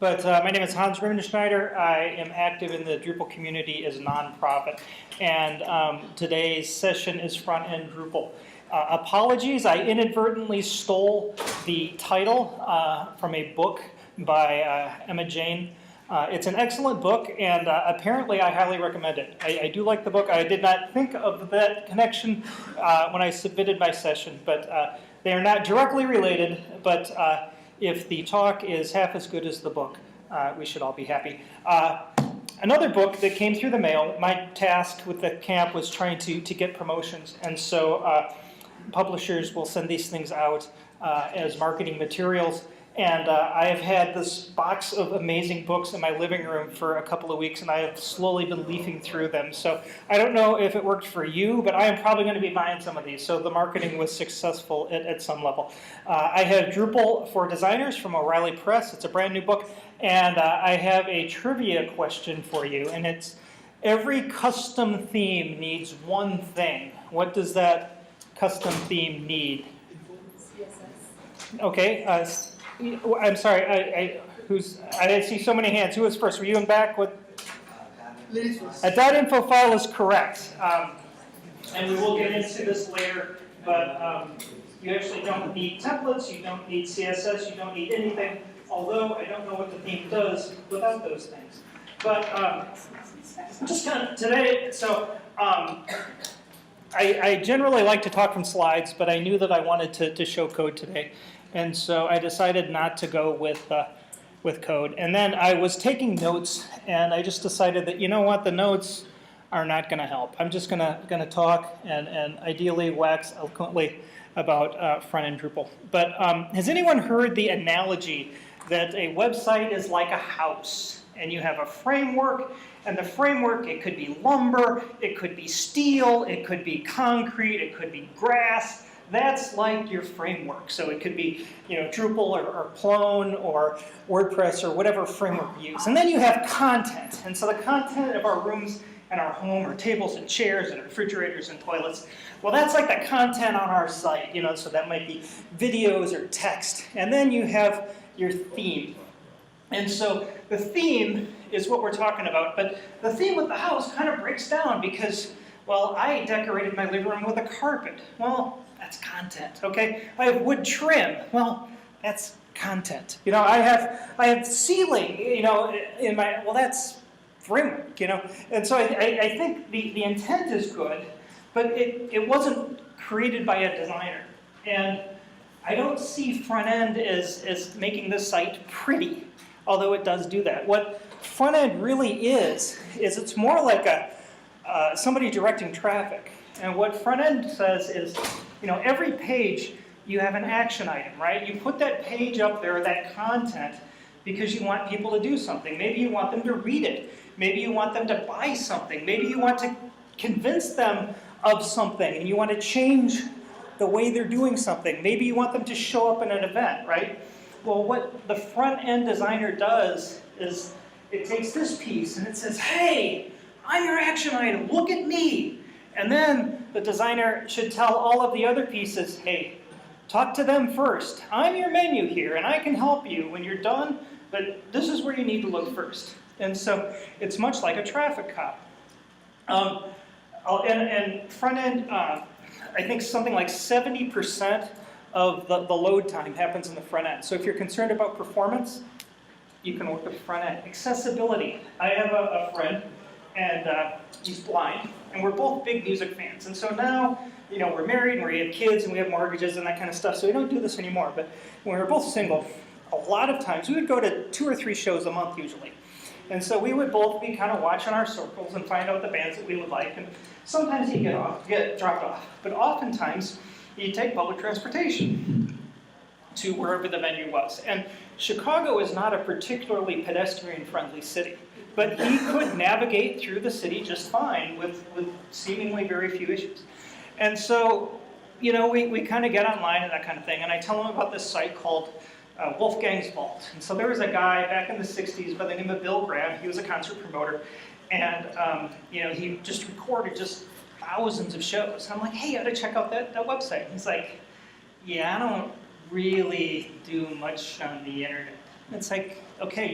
But my name is Hans Riemenschneider. I am active in the Drupal community as a nonprofit. And today's session is Front-End Drupal. Apologies, I inadvertently stole the title from a book by Emma Jane. It's an excellent book, and apparently I highly recommend it. I do like the book. I did not think of that connection when I submitted my session, but they are not directly related, but if the talk is half as good as the book, we should all be happy. Another book that came through the mail, my task with the camp was trying to get promotions, and so publishers will send these things out as marketing materials. And I have had this box of amazing books in my living room for a couple of weeks, and I have slowly been leafing through them. So I don't know if it worked for you, but I am probably going to be buying some of these. So the marketing was successful at some level. I have Drupal for Designers from O'Reilly Press. It's a brand new book. And I have a trivia question for you, and it's every custom theme needs one thing. What does that custom theme need? CSS. Okay. I'm sorry, I see so many hands. Who was first? Were you in back? What? That info file is correct. And we will get into this later, but you actually don't need templates, you don't need CSS, you don't need anything, although I don't know what the theme does without those things. But just kind of today, so I generally like to talk from slides, but I knew that I wanted to show code today. And so I decided not to go with code. And then I was taking notes, and I just decided that, you know what, the notes are not going to help. I'm just going to talk and ideally wax eloquently about front-end Drupal. But has anyone heard the analogy that a website is like a house, and you have a framework, and the framework, it could be lumber, it could be steel, it could be concrete, it could be grass. That's like your framework. So it could be, Drupal or Plone or WordPress or whatever framework you use. And then you have content. And so the content of our rooms and our home are tables and chairs and refrigerators and toilets. Well, that's like the content on our site, so that might be videos or text. And then you have your theme. And so the theme is what we're talking about. But the theme with the house kind of breaks down because, well, I decorated my living room with a carpet. Well, that's content, okay? I have wood trim. Well, that's content. I have ceiling, in my, well, that's framework, And so I think the intent is good, but it wasn't created by a designer. And I don't see front end as making this site pretty, although it does do that. What front end really is it's more like somebody directing traffic. And what front end says is, every page you have an action item, right? You put that page up there, that content, because you want people to do something. Maybe you want them to read it. Maybe you want them to buy something. Maybe you want to convince them of something and you want to change the way they're doing something. Maybe you want them to show up in an event, right? Well, what the front end designer does is it takes this piece and it says, hey, I'm your action item, look at me. And then the designer should tell all of the other pieces, hey, talk to them first. I'm your menu here, and I can help you when you're done, but this is where you need to look first. And so it's much like a traffic cop. And front end, I think something like 70% of the load time happens in the front end. So if you're concerned about performance, you can work with front end. Accessibility. I have a friend, and he's blind. And we're both big music fans. And so now, we're married and we have kids and we have mortgages and that kind of stuff. So we don't do this anymore. But when we were both single, a lot of times we would go to 2 or 3 shows a month usually. And so we would both be kind of watching our circles and find out the bands that we would like. And sometimes he'd get dropped off. But oftentimes he'd take public transportation to wherever the venue was. And Chicago is not a particularly pedestrian-friendly city. But he could navigate through the city just fine with seemingly very few issues. And so, we kind of get online and that kind of thing. And I tell him about this site called Wolfgang's Vault. And so there was a guy back in the 60s by the name of Bill Graham. He was a concert promoter. And, he just recorded just thousands of shows. And I'm like, hey, you ought to check out that website. And he's like, yeah, I don't really do much on the internet. It's like, okay,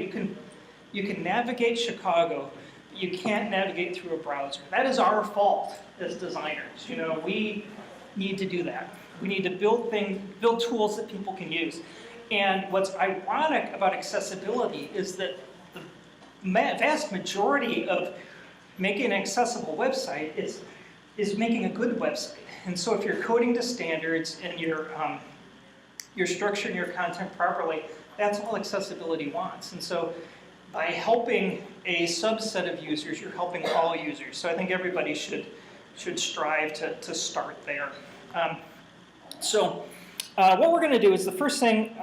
you can navigate Chicago, but you can't navigate through a browser. That is our fault as designers. You know, we need to do that. We need to build tools that people can use. And what's ironic about accessibility is that the vast majority of making an accessible website is making a good website. And so if you're coding to standards and you're structuring your content properly, that's all accessibility wants. And so by helping a subset of users, you're helping all users. So I think everybody should strive to start there. What we're going to do is the first thing,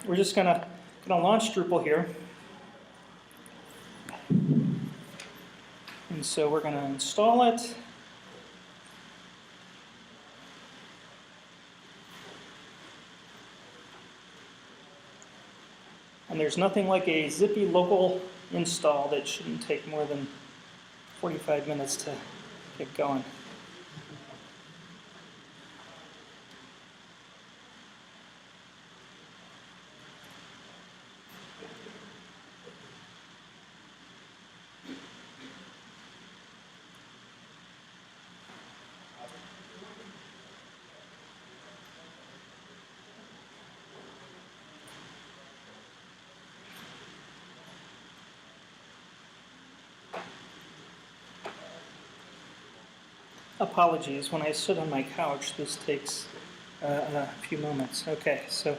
we're just going to launch Drupal here. And so we're going to install it. And there's nothing like a zippy local install that shouldn't take more than 45 minutes to get going. Apologies, when I sit on my couch, this takes a few moments. Okay, so.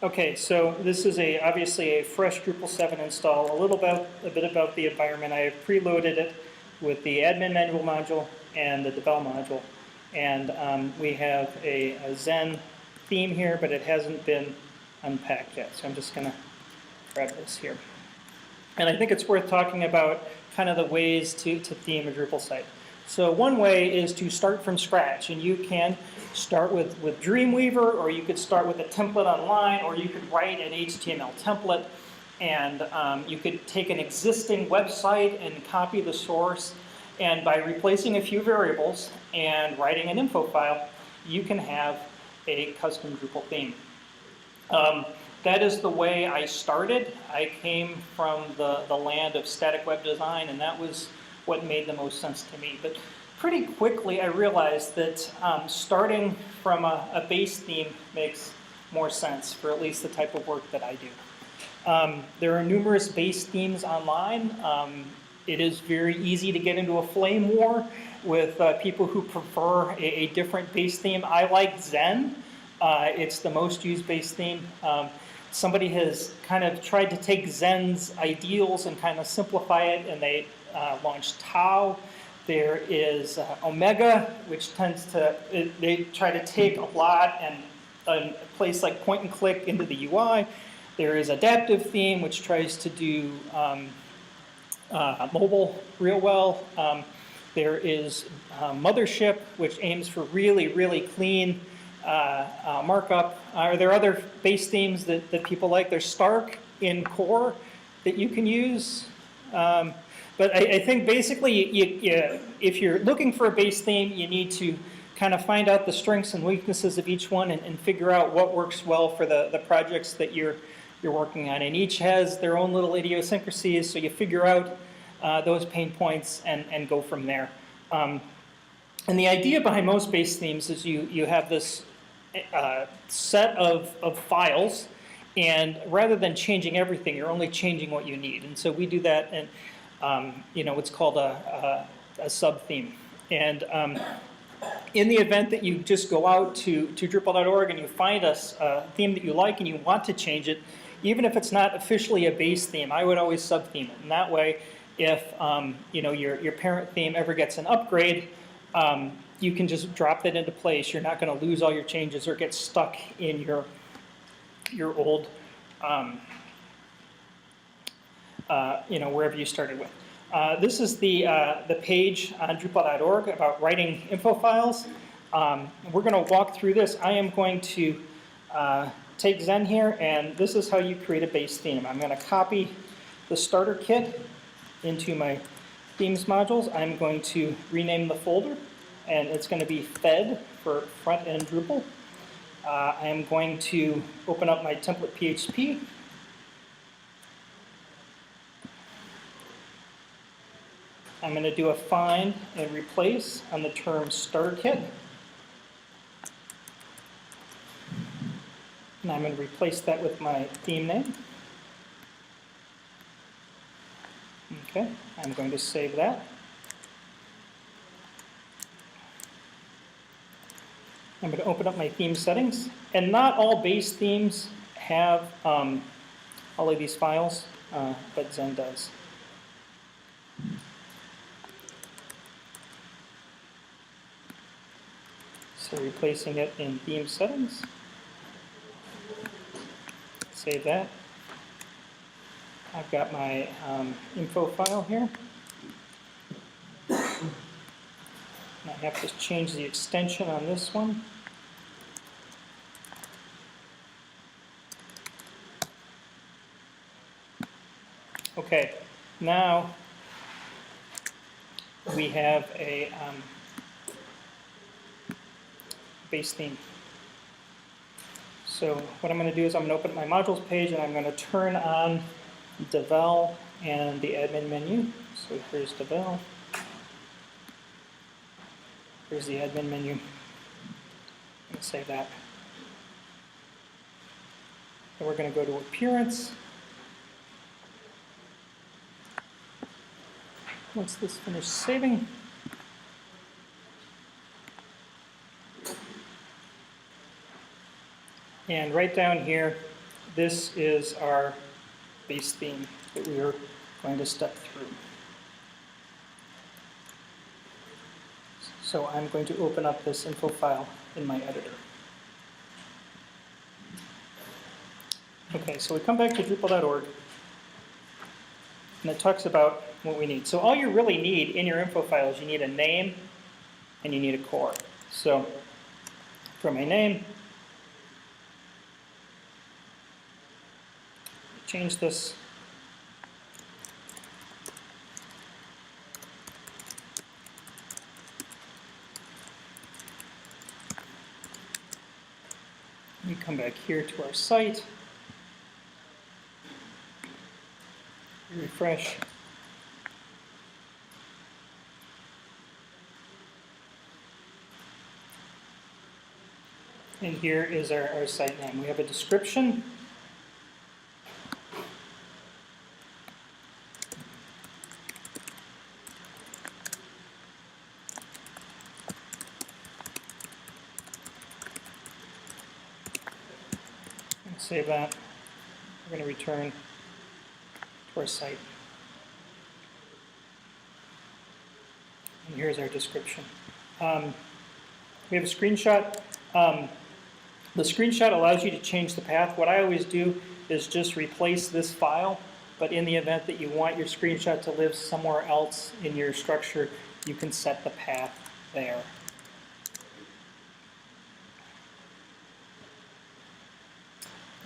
Okay, so this is obviously a fresh Drupal 7 install. A bit about the environment. I have preloaded it with the admin manual module and the devel module. And we have a Zen theme here, but it hasn't been unpacked yet. So I'm just going to grab this here. And I think it's worth talking about kind of the ways to theme a Drupal site. So one way is to start from scratch. And you can start with Dreamweaver, or you could start with a template online, or you could write an HTML template. And you could take an existing website and copy the source. And by replacing a few variables and writing an info file, you can have a custom Drupal theme. That is the way I started. I came from the land of static web design, and that was what made the most sense to me. But pretty quickly, I realized that starting from a base theme makes more sense for at least the type of work that I do. There are numerous base themes online. It is very easy to get into a flame war with people who prefer a different base theme. I like Zen. It's the most used base theme. Somebody has kind of tried to take Zen's ideals and kind of simplify it, and they launched Tau. There is Omega, which they try to take a lot and a place like point and click into the UI. There is Adaptive Theme, which tries to do mobile real well. There is Mothership, which aims for really, really clean markup. Are there other base themes that people like? There's Stark in Core that you can use. But I think basically, if you're looking for a base theme, you need to kind of find out the strengths and weaknesses of each one and figure out what works well for the projects that you're working on. And each has their own little idiosyncrasies, so you figure out those pain points and go from there. And the idea behind most base themes is you have this set of files, and rather than changing everything, you're only changing what you need. And so we do that in what's called a sub-theme. And in the event that you just go out to Drupal.org and you find a theme that you like and you want to change it, even if it's not officially a base theme, I would always sub-theme it. And that way, if your parent theme ever gets an upgrade, you can just drop that into place. You're not going to lose all your changes or get stuck in your old, wherever you started with. This is the page on Drupal.org about writing info files. We're going to walk through this. I am going to take Zen here, and this is how you create a base theme. I'm going to copy the starter kit, into my themes modules, I'm going to rename the folder, and it's going to be fed for front-end Drupal. I am going to open up my template PHP. I'm going to do a find and replace on the term starter kit. And I'm going to replace that with my theme name. Okay, I'm going to save that. I'm going to open up my theme settings. And not all base themes have all of these files, but Zen does. So replacing it in theme settings. Save that. I've got my info file here. And I have to change the extension on this one. Okay, now we have a base theme. So what I'm going to do is I'm going to open my modules page and I'm going to turn on Devel and the admin menu. So here's Devel. Here's the admin menu. I'm going to save that. Then we're going to go to Appearance. Once this finishes saving, and right down here, this is our base theme that we are going to step through. So I'm going to open up this info file in my editor. Okay, so we come back to Drupal.org, and it talks about what we need. So all you really need in your info file is you need a name and you need a core. So for my name, change this. We come back here to our site. Refresh. And here is our site name. We have a description. Save that. We're going to return to our site. And here's our description. We have a screenshot. The screenshot allows you to change the path. What I always do is just replace this file, but in the event that you want your screenshot to live somewhere else in your structure, you can set the path there.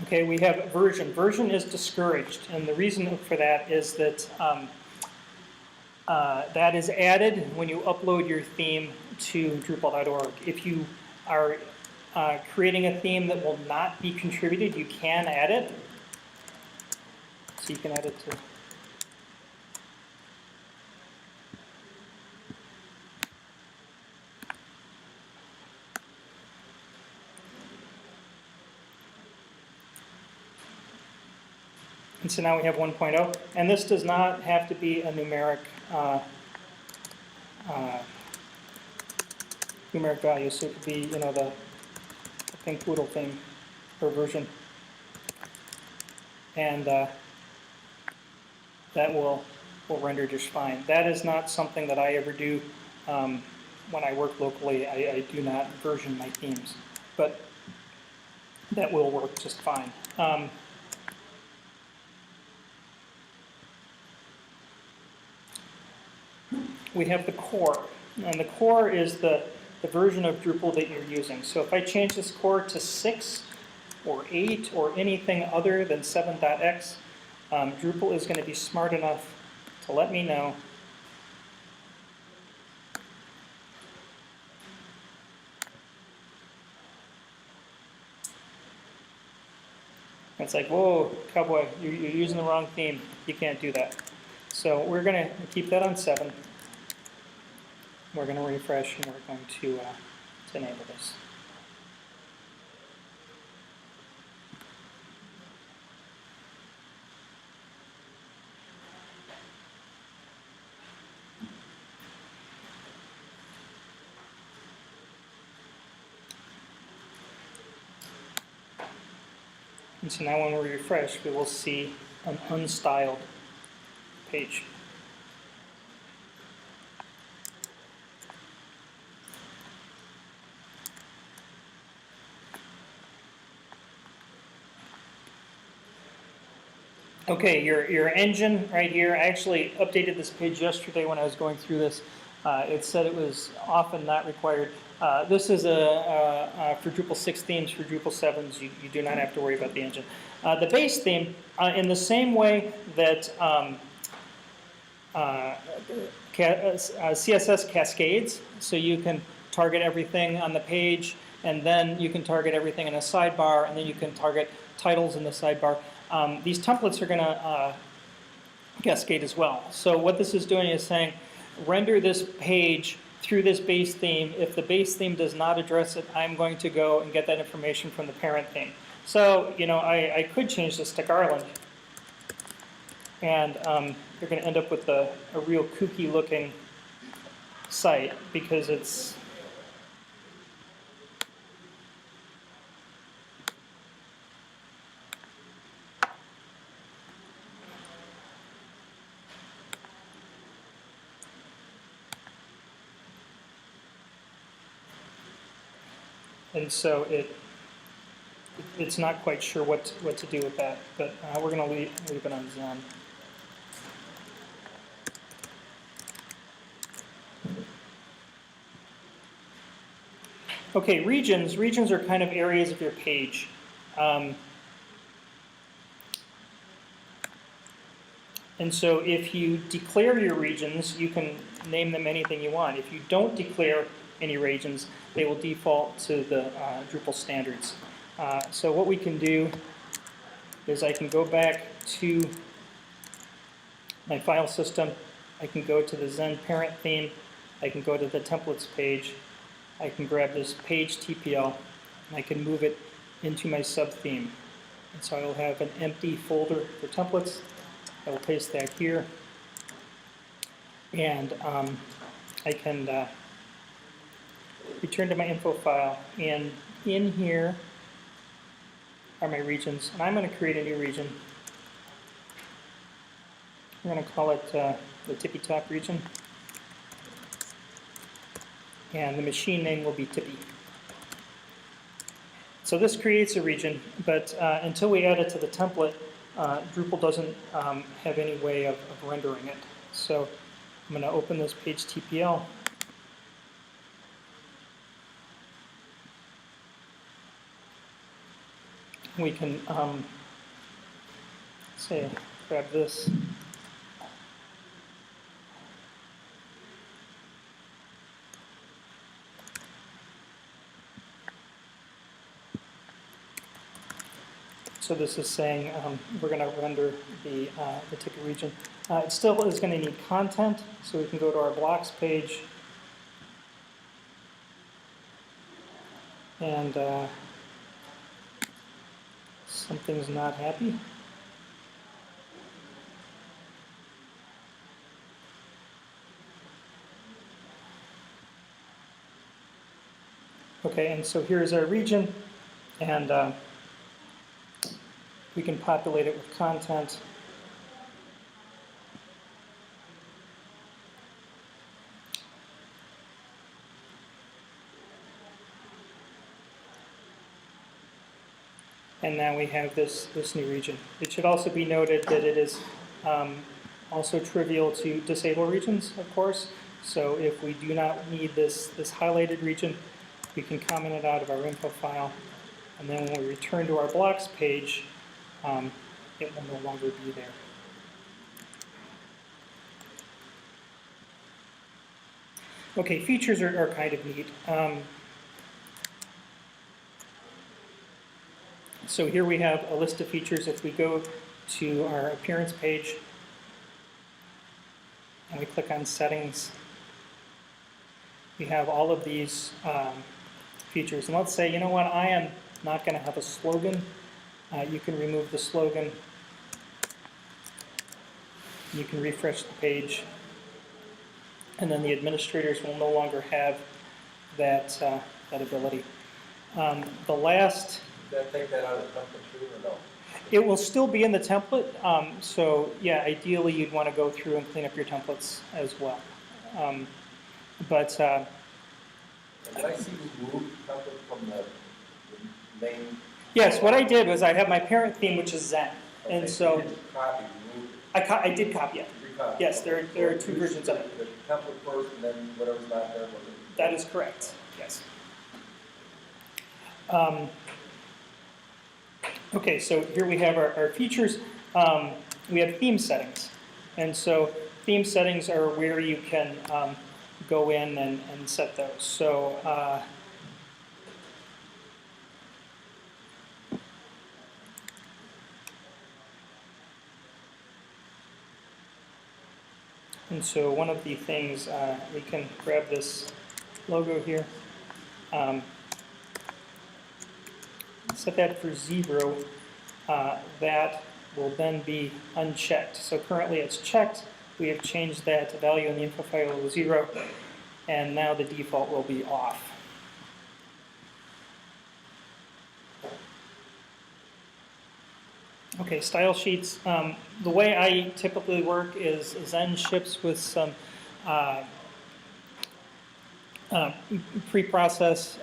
Okay, we have version. Version is discouraged, and the reason for that is that that is added when you upload your theme to Drupal.org. If you are creating a theme that will not be contributed, you can add it. So you can add it to. And so now we have 1.0, and this does not have to be a numeric value. So it could be, you know, the pink poodle thing or version, and that will render just fine. That is not something that I ever do when I work locally. I do not version my themes, but that will work just fine. We have the core, and the core is the version of Drupal that you're using. So if I change this core to 6 or 8 or anything other than 7.x, Drupal is going to be smart enough to let me know it's like, whoa, cowboy, you're using the wrong theme. You can't do that. So we're going to keep that on 7. We're going to refresh, and we're going to enable this. And so now when we refresh, we will see an unstyled page. Okay, your engine right here, I actually updated this page yesterday when I was going through this. It said it was often not required. This is for Drupal 6 themes. For Drupal 7s, you do not have to worry about the engine. The base theme, in the same way that CSS Cascades, so you can target everything on the page, and then you can target everything in a sidebar, and then you can target titles in the sidebar. These templates are going to cascade as well. So what this is doing is saying, render this page through this base theme. If the base theme does not address it, I'm going to go and get that information from the parent theme. So, you know, I could change this to Garland, and you're going to end up with a real kooky looking site because it's and so it's not quite sure what to do with that, but we're going to leave it on Zen. Okay, regions. Regions are kind of areas of your page. And so if you declare your regions, you can name them anything you want. If you don't declare any regions, they will default to the Drupal standards. So what we can do is I can go back to my file system. I can go to the Zen parent theme. I can go to the templates page. I can grab this page TPL, and I can move it into my sub-theme. And so I will have an empty folder for templates. I will paste that here. And I can return to my info file. And in here are my regions. And I'm going to create a new region. I'm going to call it the Tippy Top region. And the machine name will be Tippy. So this creates a region, but until we add it to the template, Drupal doesn't have any way of rendering it. So I'm going to open this page TPL. We can say, grab this. So this is saying we're going to render the ticket region. It still is going to need content, so we can go to our blocks page. And something's not happy. Okay, and so here's our region, and we can populate it with content. And now we have this new region. It should also be noted that it is also trivial to disable regions, of course. So if we do not need this highlighted region, we can comment it out of our info file. And then when we return to our blocks page, it will no longer be there. Okay, features are kind of neat. So here we have a list of features. If we go to our appearance page and we click on settings, we have all of these features. And let's say, you know what, I am not going to have a slogan. You can remove the slogan. You can refresh the page. And then the administrators will no longer have that, that ability. The last... Did I take that out of the template too, or no? It will still be in the template. So yeah, ideally you'd want to go through and clean up your templates as well. But Can I see the move template from the main? yes, what I did was I have my parent theme, which is Zen. Okay, And so you didn't copy, you moved it. I did copy it. You recopied. Yes, there are two versions of it. The template first, and then whatever's not there wasn't. That is correct, yes. Okay, so here we have our features. We have theme settings. And so theme settings are where you can go in and set those. So and so one of the things, we can grab this logo here, set that for 0. That will then be unchecked. So currently it's checked. We have changed that value in the info file to 0, and now the default will be off. Okay, style sheets. The way I typically work is Zen ships with some pre-process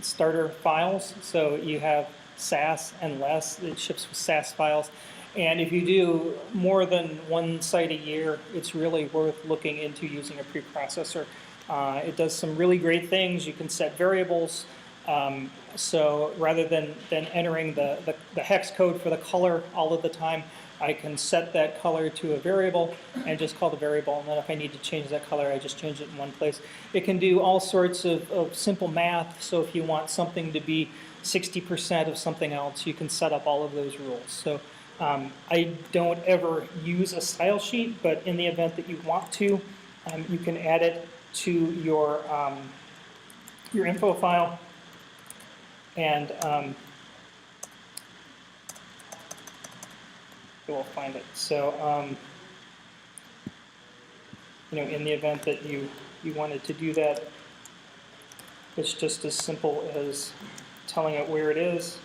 starter files. So you have Sass and less. It ships with Sass files. And if you do more than one site a year, it's really worth looking into using a preprocessor. It does some really great things. You can set variables. So rather than entering the hex code for the color all of the time, I can set that color to a variable and just call the variable. And then if I need to change that color, I just change it in one place. It can do all sorts of simple math. So if you want something to be 60% of something else, you can set up all of those rules. So I don't ever use a style sheet, but in the event that you want to, you can add it to your info file. And you will find it. So, you know, in the event that you wanted to do that, it's just as simple as telling it where it is,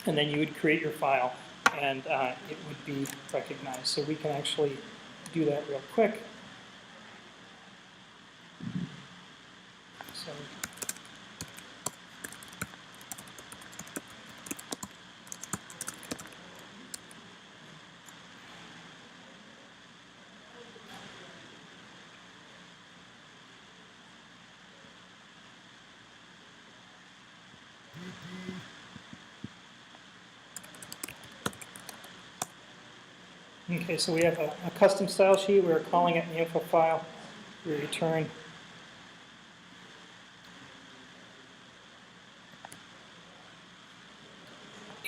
and then you would create your file, and it would be recognized. So we can actually do that real quick. So. Okay, so we have a custom style sheet. We're calling it in the info file. We return.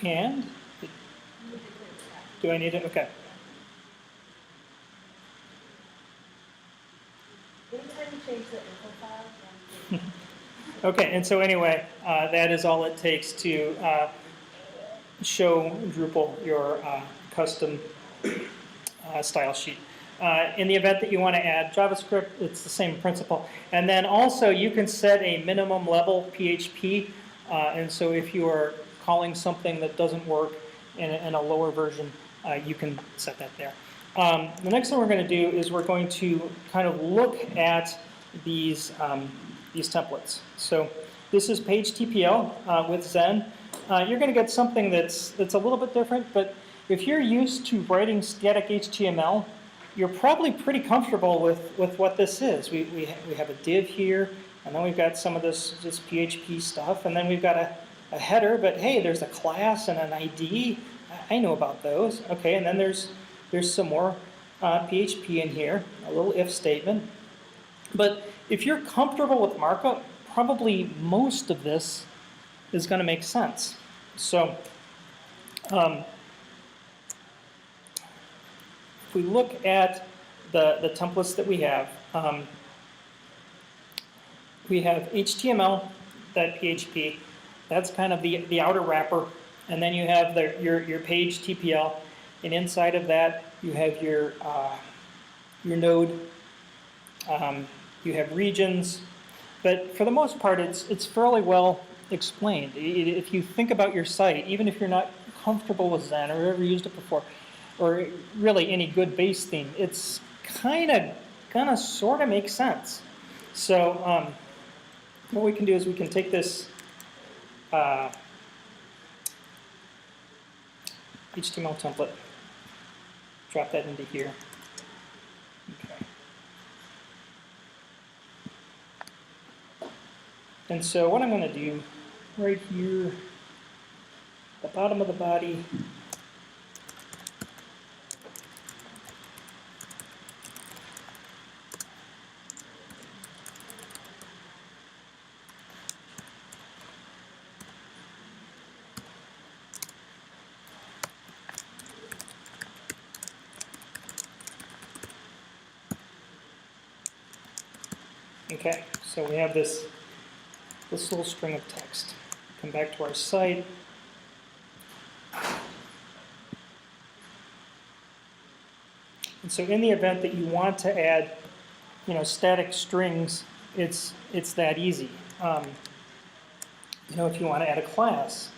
And do I need it? Okay. Okay, and so anyway, that is all it takes to show Drupal your custom style sheet. In the event that you want to add JavaScript, it's the same principle. And then also you can set a minimum level PHP. And so if you are calling something that doesn't work in a lower version, you can set that there. The next thing we're going to do is we're going to kind of look at these templates. So this is page TPL with Zen. You're going to get something that's a little bit different, but if you're used to writing static HTML, you're probably pretty comfortable with what this is. We have a div here, and then we've got some of this PHP stuff, and then we've got a header, but hey, there's a class and an ID. I know about those. Okay, and then there's some more PHP in here, a little if statement. But if you're comfortable with markup, probably most of this is going to make sense. So if we look at the templates that we have HTML.php. That's kind of the outer wrapper. And then you have your page TPL. And inside of that, you have your node. You have regions. But for the most part, it's fairly well explained. If you think about your site, even if you're not comfortable with Zen or ever used it before, or really any good base theme, it's kind of gonna sort of make sense. So what we can do is we can take this HTML template, drop that into here. Okay. And so what I'm going to do right here, the bottom of the body, okay, so we have this little string of text. Come back to our site. And so in the event that you want to add, static strings, it's that easy. If you want to add a class.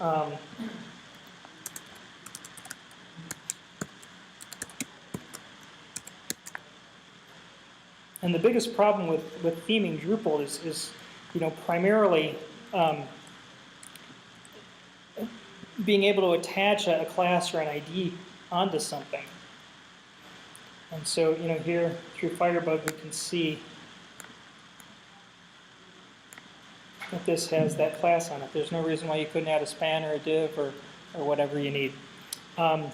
And the biggest problem with theming Drupal is primarily being able to attach a class or an ID onto something. And so, here through Firebug, we can see that this has that class on it. There's no reason why you couldn't add a span or a div or whatever you need. What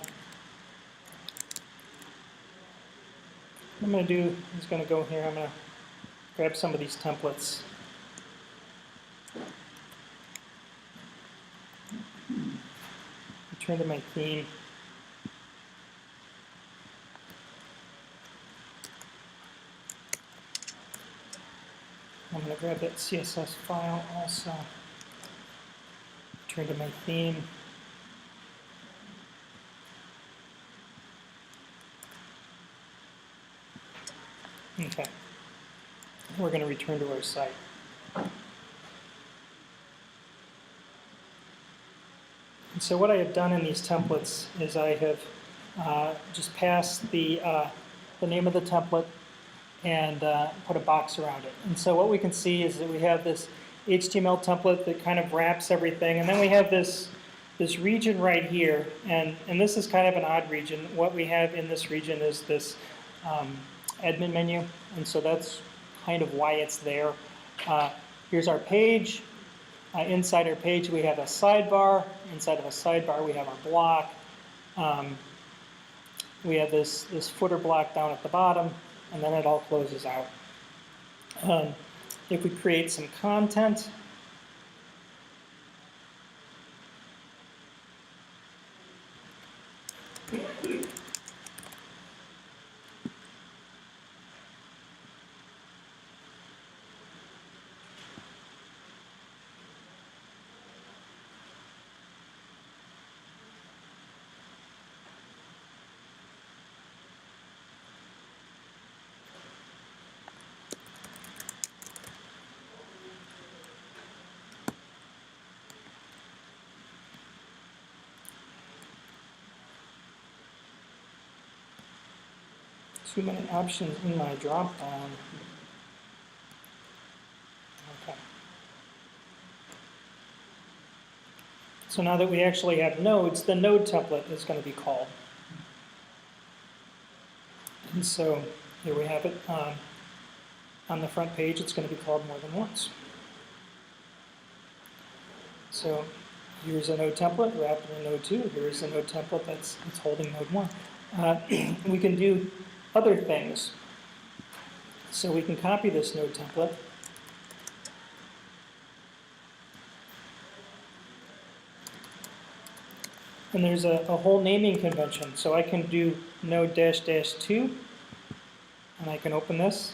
I'm going to do is going to go here. I'm going to grab some of these templates. Return to my theme. I'm going to grab that CSS file also. Return to my theme. Okay. We're going to return to our site. And so what I have done in these templates is I have just passed the name of the template and put a box around it. And so what we can see is that we have this HTML template that kind of wraps everything, and then we have this region right here, and this is kind of an odd region. What we have in this region is this admin menu, and so that's kind of why it's there. Here's our page. Inside our page we have a sidebar. Inside of a sidebar we have our block. We have this footer block down at the bottom, and then it all closes out. If we create some content, too many options in my drop-down. Okay. So now that we actually have nodes, the node template is going to be called. And so here we have it on the front page. It's going to be called more than once. So here's a node template wrapped in a node 2. Here's a node template that's holding node 1. We can do other things. So we can copy this node template. And there's a whole naming convention. So I can do node dash dash 2, and I can open this.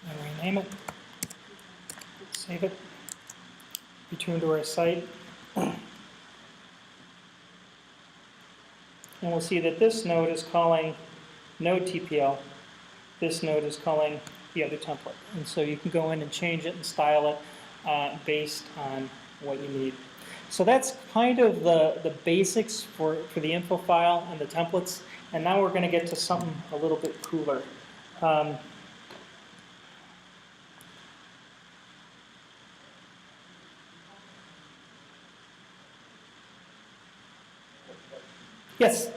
And rename it. Save it. Return to our site. And we'll see that this node is calling node TPL. This node is calling the other template. And so you can go in and change it and style it based on what you need. So that's kind of the basics for the info file and the templates. And now we're going to get to something a little bit cooler. Yes?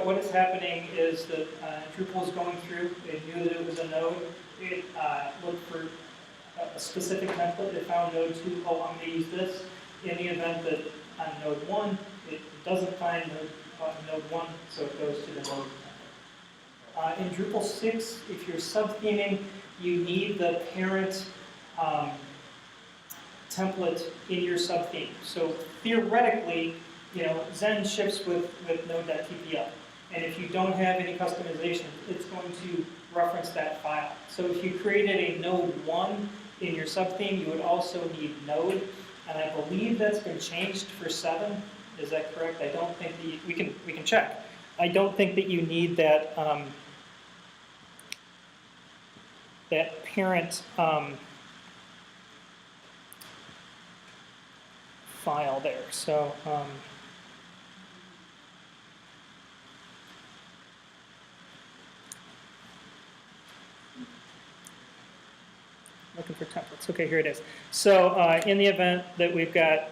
What is happening is that Drupal is going through, it knew that it was a node, it looked for a specific template, it found node 2, oh, I'm going to use this. In the event that on node 1, it doesn't find node 1, so it goes to the node template. In Drupal 6, if you're sub-theming, you need the parent template in your sub-theme. So theoretically, Zen ships with node.tpl. And if you don't have any customization, it's going to reference that file. So if you created a node 1 in your subtheme, you would also need node. And I believe that's been changed for 7. Is that correct? I don't think that we can check. I don't think that you need that that parent file there. So looking for templates. Okay, here it is. So in the event that we've got,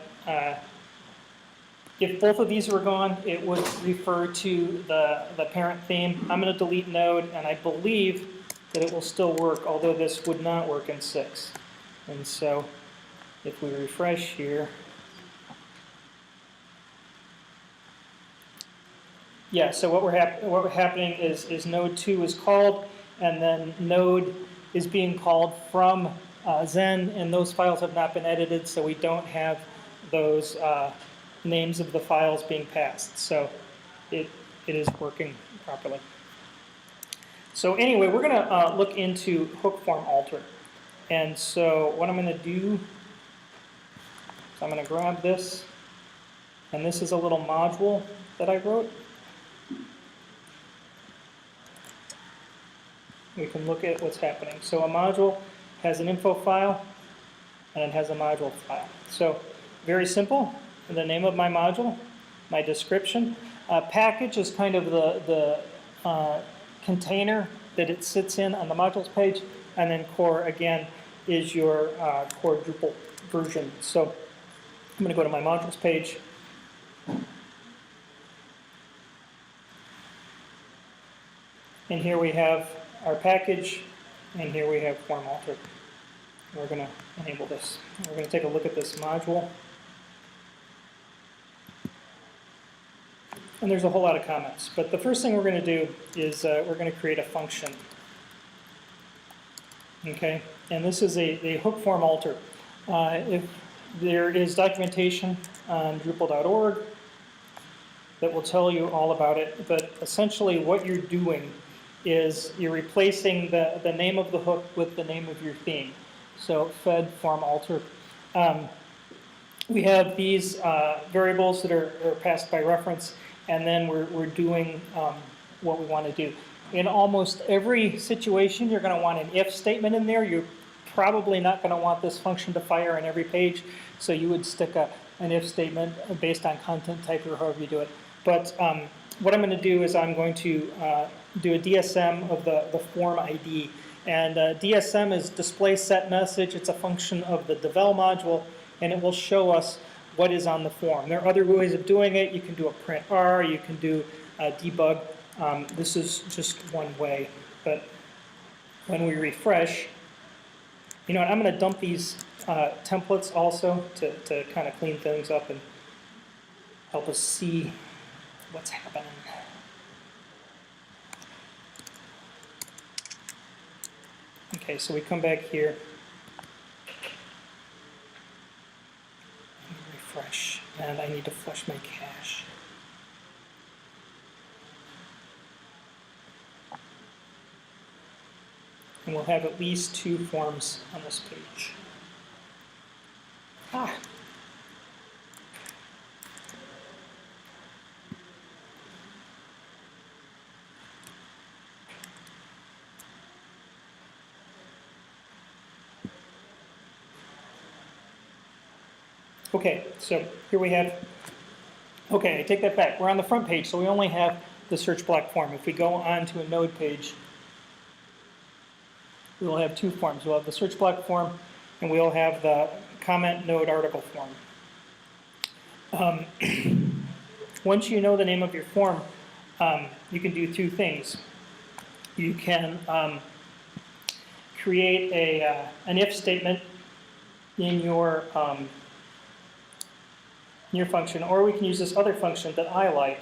if both of these were gone, it would refer to the parent theme. I'm going to delete node, and I believe that it will still work, although this would not work in 6. And so if we refresh here, yeah, so what we're happening is node 2 is called, and then node is being called from Zen, and those files have not been edited, so we don't have those names of the files being passed. So it is working properly. So anyway, we're going to look into hook form alter. And so what I'm going to do is I'm going to grab this, and this is a little module that I wrote. We can look at what's happening. So a module has an info file, and it has a module file. So very simple. The name of my module, my description. Package is kind of the container that it sits in on the modules page, and then core, again, is your core Drupal version. So I'm going to go to my modules page. And here we have our package, and here we have form alter. We're going to enable this. We're going to take a look at this module. And there's a whole lot of comments. But the first thing we're going to do is we're going to create a function. Okay? And this is a hook form alter. If there is documentation on Drupal.org that will tell you all about it. But essentially what you're doing is you're replacing the name of the hook with the name of your theme. So fed form alter. We have these variables that are passed by reference, and then we're doing what we want to do. In almost every situation, you're going to want an if statement in there. You're probably not going to want this function to fire on every page, so you would stick an if statement based on content type or however you do it. But what I'm going to do is I'm going to do a DSM of the form ID. And DSM is display set message. It's a function of the devel module, and it will show us what is on the form. There are other ways of doing it. You can do a print R, you can do a debug. This is just one way. But when we refresh, You know what, I'm going to dump these templates also to kind of clean things up and help us see what's happening. Okay, so we come back here. Refresh, and I need to flush my cache. And we'll have at least 2 forms on this page. Ah. Okay, so here we have, okay, I take that back. We're on the front page, so we only have the search block form. If we go on to a node page, we will have 2 forms. We'll have the search block form, and we'll have the comment node article form. Once you know the name of your form, you can do 2 things. You can create an if statement in your function, or we can use this other function that I like,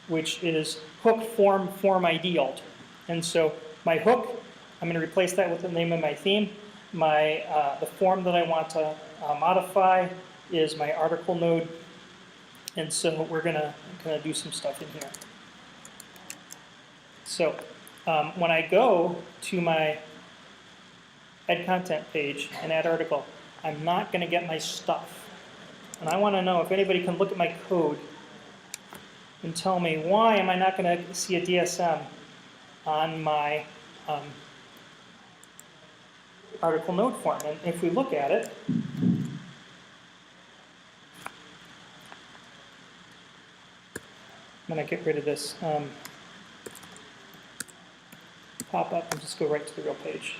which is hook form ID alter. And so my hook, I'm going to replace that with the name of my theme. The form that I want to modify is my article node. And so we're going to do some stuff in here. So when I go to my add content page and add article, I'm not going to get my stuff. And I want to know if anybody can look at my code and tell me why am I not going to see a DSM on my article node form. And if we look at it, I'm going to get rid of this pop-up and just go right to the real page.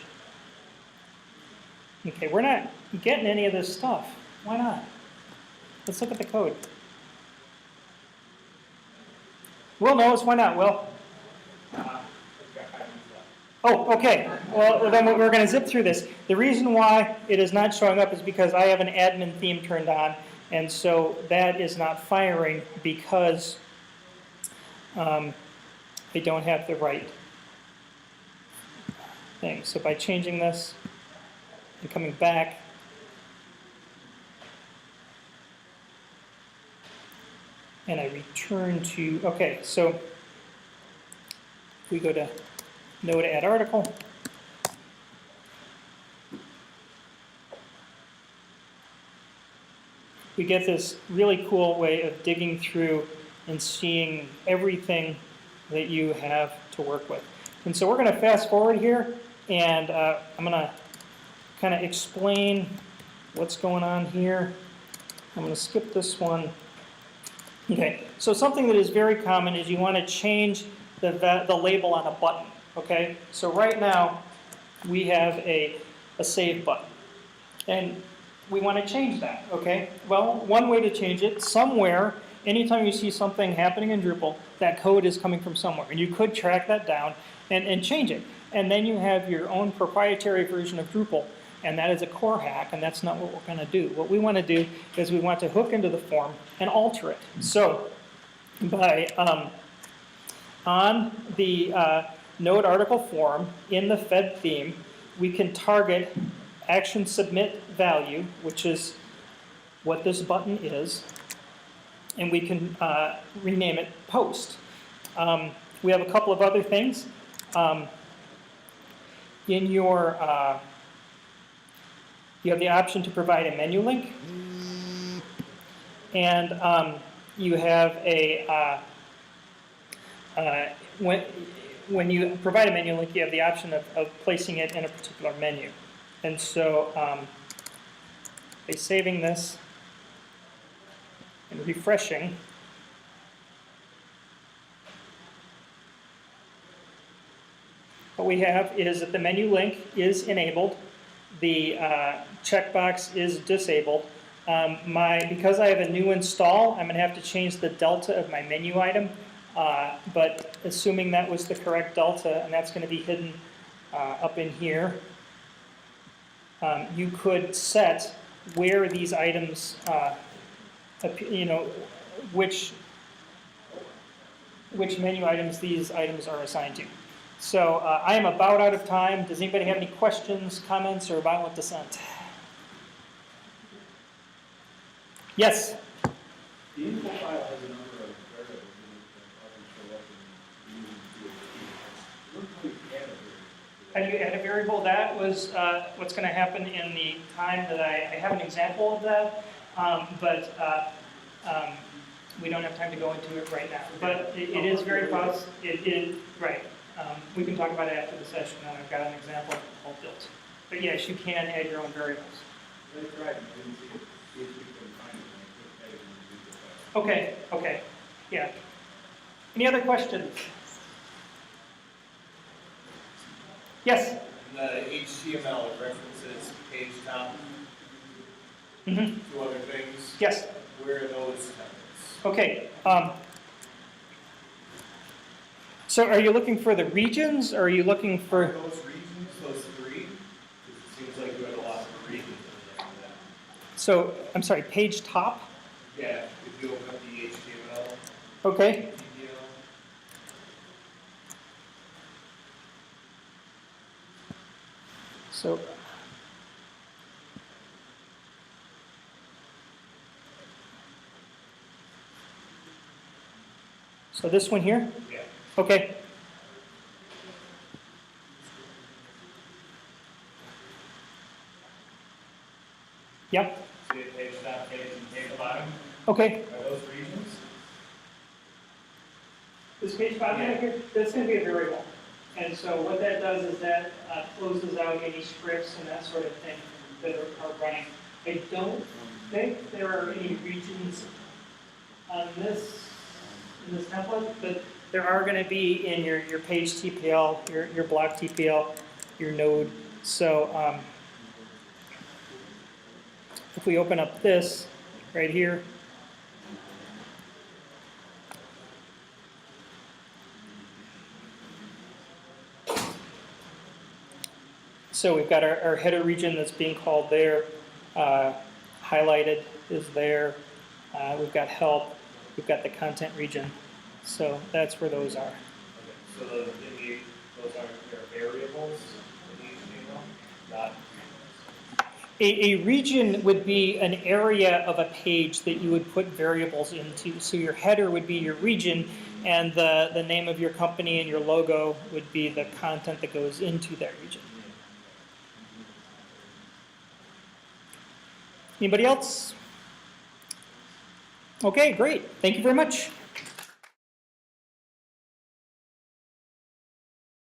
Okay, we're not getting any of this stuff. Why not? Let's look at the code. Will knows, why not, Will? Oh, okay. Well, then we're going to zip through this. The reason why it is not showing up is because I have an admin theme turned on, and so that is not firing because I don't have the right thing. So by changing this and coming back, and I return to, okay, so if we go to node add article, we get this really cool way of digging through and seeing everything that you have to work with. And so we're going to fast forward here, and I'm going to kind of explain what's going on here. I'm going to skip this one. Okay, so something that is very common is you want to change the label on a button, okay? So right now, we have a save button, and we want to change that, okay? Well, one way to change it, somewhere, anytime you see something happening in Drupal, that code is coming from somewhere, and you could track that down and change it. And then you have your own proprietary version of Drupal, and that is a core hack, and that's not what we're going to do. What we want to do is we want to hook into the form and alter it. So by on the node article form in the fed theme, we can target action submit value, which is what this button is, and we can rename it post. We have a couple of other things. In your you have the option to provide a menu link, and you have a when you provide a menu link, you have the option of placing it in a particular menu. And so by saving this and refreshing, what we have is that the menu link is enabled, the checkbox is disabled. Because I have a new install, I'm going to have to change the delta of my menu item, but assuming that was the correct delta, and that's going to be hidden up in here, you could set where these items, which menu items these items are assigned to. So I am about out of time. Does anybody have any questions, comments, or violent dissent? Yes? The info file has a number of variables in it that often show up in using PHP. What do we add a variable? How do you add a variable? That was what's going to happen in the time that I have an example of that, but we don't have time to go into it right now. But it is very possible. It is, right. We can talk about it after the session, and I've got an example all built. But yes, you can add your own variables. I tried, I didn't see it. See if we can find it. I clicked it and it Okay, okay, yeah. Any other questions? Yes? The HTML references page top Mm-hmm. to other things. Yes? Where are those templates? Okay. So are you looking for the regions, or are you looking for... Those regions, those three, it seems like you had a lot of regions in there. So, I'm sorry, page top? Yeah, if you open up the HTML, Okay. So... So this one here? yeah. Okay. Yep. See it page top, page and page bottom, Okay. are those regions? This page 5 here, that's going to be a variable. And so what that does is that closes out any scripts and that sort of thing that are running. I don't think there are any regions on this, in this template, but there are going to be in your page TPL, your block TPL, your node. So if we open up this right here, so we've got our header region that's being called there, highlighted is there. We've got help, we've got the content region. So that's where those are. Okay, so those are their variables in HTML, not A region would be an area of a page that you would put variables into. So your header would be your region, and the name of your company and your logo would be the content that goes into that region. Anybody else? Okay, great. Thank you very much.